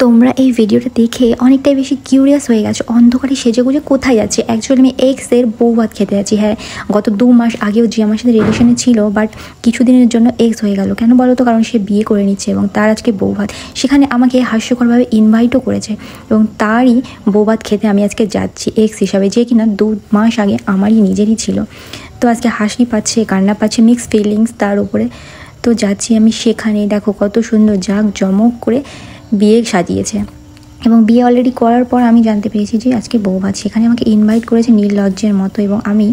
তোমরা এই ভিডিওটা দেখে অনেকটাই বেশি কিউরিয়াস হয়ে গেছো অন্ধকারে সেজেগুজে কোথায় যাচ্ছে। অ্যাকচুয়ালি আমি এক্সের বউ ভাত খেতে যাচ্ছি। হ্যাঁ, গত 2 মাস আগেও যে আমার সাথে রিলেশনে ছিল, বাট কিছুদিনের জন্য এক্স হয়ে গেল। কেন বলো তো? কারণ সে বিয়ে করে নিচ্ছে এবং তার আজকে বউ ভাত। সেখানে আমাকে হাস্যকরভাবে ইনভাইটও করেছে এবং তারই বউ ভাত খেতে আমি আজকে যাচ্ছি এক্স হিসাবে, যে কিনা 2 মাস আগে আমারই নিজেরই ছিল। তো আজকে হাসি পাচ্ছে, কান্না পাচ্ছে, মিক্স ফিলিংস তার উপরে। তো যাচ্ছি আমি সেখানে। দেখো কত সুন্দর জাঁকজমক করে বিয়ে সাজিয়েছে এবং বিয়ে অলরেডি করার পর আমি জানতে পেরেছি যে আজকে বউ ভাত। সেখানে আমাকে ইনভাইট করেছে নির্লজ্জের মতো এবং আমি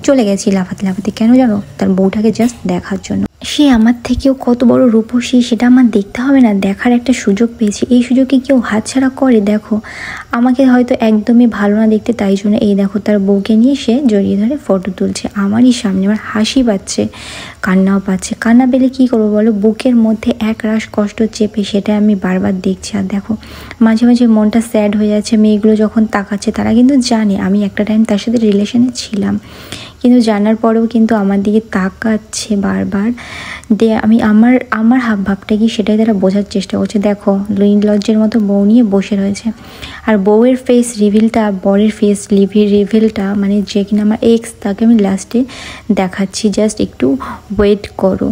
চলে গেছি লাফাতে লাফাতে। কেন জানো? তার বউটাকে জাস্ট দেখার জন্য। সে আমার থেকেও কত বড় রূপসী সেটা আমার দেখতে হবে না? দেখার একটা সুযোগ পেয়েছি। এই সুযোগে কেউ হাতছাড়া করে? দেখো, আমাকে হয়তো একদমই ভালো না দেখতে, তাই জন্য এই দেখো তার বউকে নিয়ে সে জড়িয়ে ধরে ফটো তুলছে আমারই সামনে। আমার হাসি পাচ্ছে, কান্নাও পাচ্ছে। কান্না পেলে কী করবো বলো? বুকের মধ্যে এক রাশ কষ্ট চেপে সেটা আমি বারবার দেখছি। আর দেখো মাঝে মাঝে মনটা স্যাড হয়ে যাচ্ছে। মেয়েগুলো যখন তাকাচ্ছে তারা কিন্তু জানে আমি একটা টাইম তার সাথে রিলেশনে ছিলাম, কিন্তু জানার পরেও কিন্তু আমার দিকে তাকাচ্ছে বারবার। আমি আমার হাবভাবটা কি সেটাই তারা বোঝার চেষ্টা করছে। দেখো নির্লজ্জের মতো বউ নিয়ে বসে রয়েছে। আর বউয়ের ফেস রিভিলটা, বরের ফেস রিভিলটা, মানে যে কিনা আমার এক্স, তাকে আমি লাস্টে দেখাচ্ছি। জাস্ট একটু ওয়েট করো,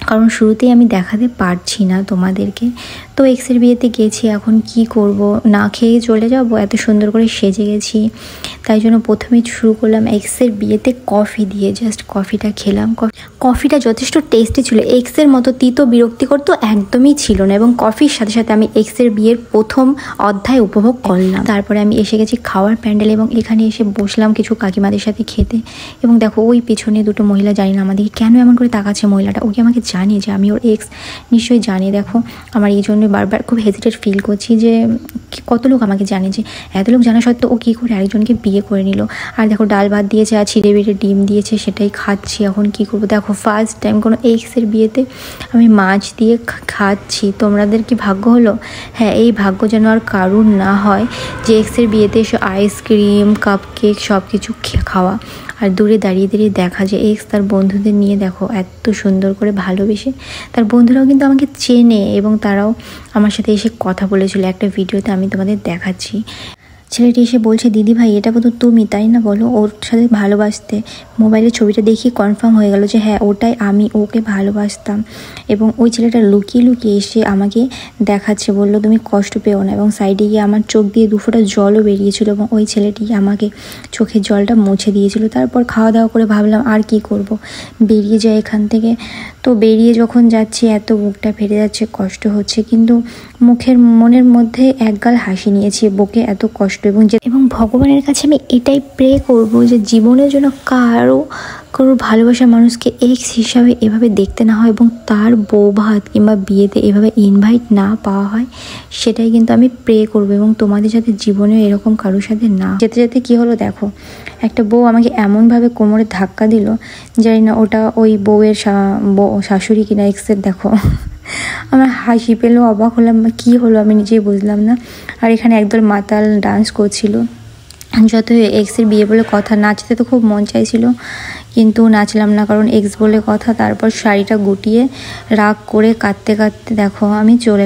কারণ শুরুতেই আমি দেখাতে পারছি না তোমাদেরকে। তো এক্সের বিয়েতে গেছি, এখন কি করব? না খেয়ে চলে যাব? এত সুন্দর করে সেজে গেছি, তাই জন্য প্রথমেই শুরু করলাম এক্সের বিয়েতে কফি দিয়ে। জাস্ট কফিটা খেলাম। কফিটা যথেষ্ট টেস্টি ছিল, এক্সের মতো তিতো বিরক্তিকর তো একদমই ছিল না। এবং কফির সাথে সাথে আমি এক্সের বিয়ের প্রথম অধ্যায় উপভোগ করলাম। তারপরে আমি এসে গেছি খাওয়ার প্যান্ডেল এবং এখানে এসে বসলাম কিছু কাকিমাদের সাথে খেতে। এবং দেখো ওই পেছনে 2টো মহিলা, জানি না আমাদেরকে কেন এমন করে তাকাচ্ছে মহিলাটা। ওকে আমাকে জানে যে আমি ওর এক্স, নিশ্চয়ই জানে। দেখো আমার এই জন্য বারবার খুব হেজিটেট ফিল করছি যে কত লোক আমাকে জানে, যে এত লোক জানা সত্ত্বেও ও কী করে আরেকজনকে বিয়ে করে নিল। আর দেখো ডাল ভাত দিয়েছে আর ছিঁড়ে বেড়ে ডিম দিয়েছে, সেটাই খাচ্ছি। এখন কি করবো? দেখো ফার্স্ট টাইম কোনো এক্সের বিয়েতে আমি মাছ দিয়ে খাচ্ছি। তোমাদের কি ভাগ্য হলো? হ্যাঁ, এই ভাগ্য যেন আর কারুর না হয় যে এক্সের বিয়েতে এসে আইসক্রিম, কাপকেক সব কিছু খাওয়া, আর দূরে দাঁড়িয়ে দাঁড়িয়ে দেখা যে এক্স তার বন্ধুদের নিয়ে দেখো এত সুন্দর করে ভালোবেসে। তার বন্ধুরাও কিন্তু আমাকে চেনে এবং তারাও আমার সাথে এসে কথা বলেছিল। একটা ভিডিওতে আমি তোমাদের দেখাচ্ছি। ছেলেটি এসে বলছে, দিদি ভাই এটা বোধ তুমি, তাই না? বলো, ওর সাথে ভালোবাসতে। মোবাইলে ছবিটা দেখি কনফার্ম হয়ে গেল যে হ্যাঁ ওটাই আমি, ওকে ভালোবাসতাম। এবং ওই ছেলেটা লুকিয়ে লুকিয়ে এসে আমাকে দেখাচ্ছে, বললো তুমি কষ্ট পেও না। এবং সাইডে গিয়ে আমার চোখ দিয়ে 2 ফোঁটা জলও বেরিয়েছিল এবং ওই ছেলেটি আমাকে চোখের জলটা মুছে দিয়েছিল। তারপর খাওয়া দাওয়া করে ভাবলাম আর কি করব, বেরিয়ে যায় এখান থেকে। তো বেরিয়ে যখন যাচ্ছি এত বুকটা ফেটে যাচ্ছে, কষ্ট হচ্ছে, কিন্তু মনের মধ্যে একগাল হাসি নিয়েছি। বুকে এত কষ্ট এবং ভগবানের কাছে আমি এটাই প্রে করব যে জীবনের জন্য কারো ভালোবাসার মানুষকে এক্স হিসাবে এভাবে দেখতে না হয় এবং তার বউ ভাত কিংবা বিয়েতে এভাবে ইনভাইট না পাওয়া হয়, সেটাই কিন্তু আমি প্রে করব। এবং তোমাদের সাথে জীবনে এরকম কারোর সাথে না। যেতে যেতে কী হলো দেখো, একটা বউ আমাকে এমনভাবে কোমরে ধাক্কা দিল, জানি না ওটা ওই বউয়ের শাশুড়ি কিনা এক্সের। দেখো আমার হাসি পেলেও অবাক হলাম, কী হলো আমি নিজেই বুঝলাম না। আর এখানে একদল মাতাল ডান্স করছিল। যত এক্সের বিয়ে বলে কথা, নাচতে তো খুব মন চাইছিল কিন্তু নাচলাম না, কারণ এক্স বলে কথা। তারপর শাড়িটা গুটিয়ে রাগ করে কাঁদতে কাঁদতে দেখো আমি চলে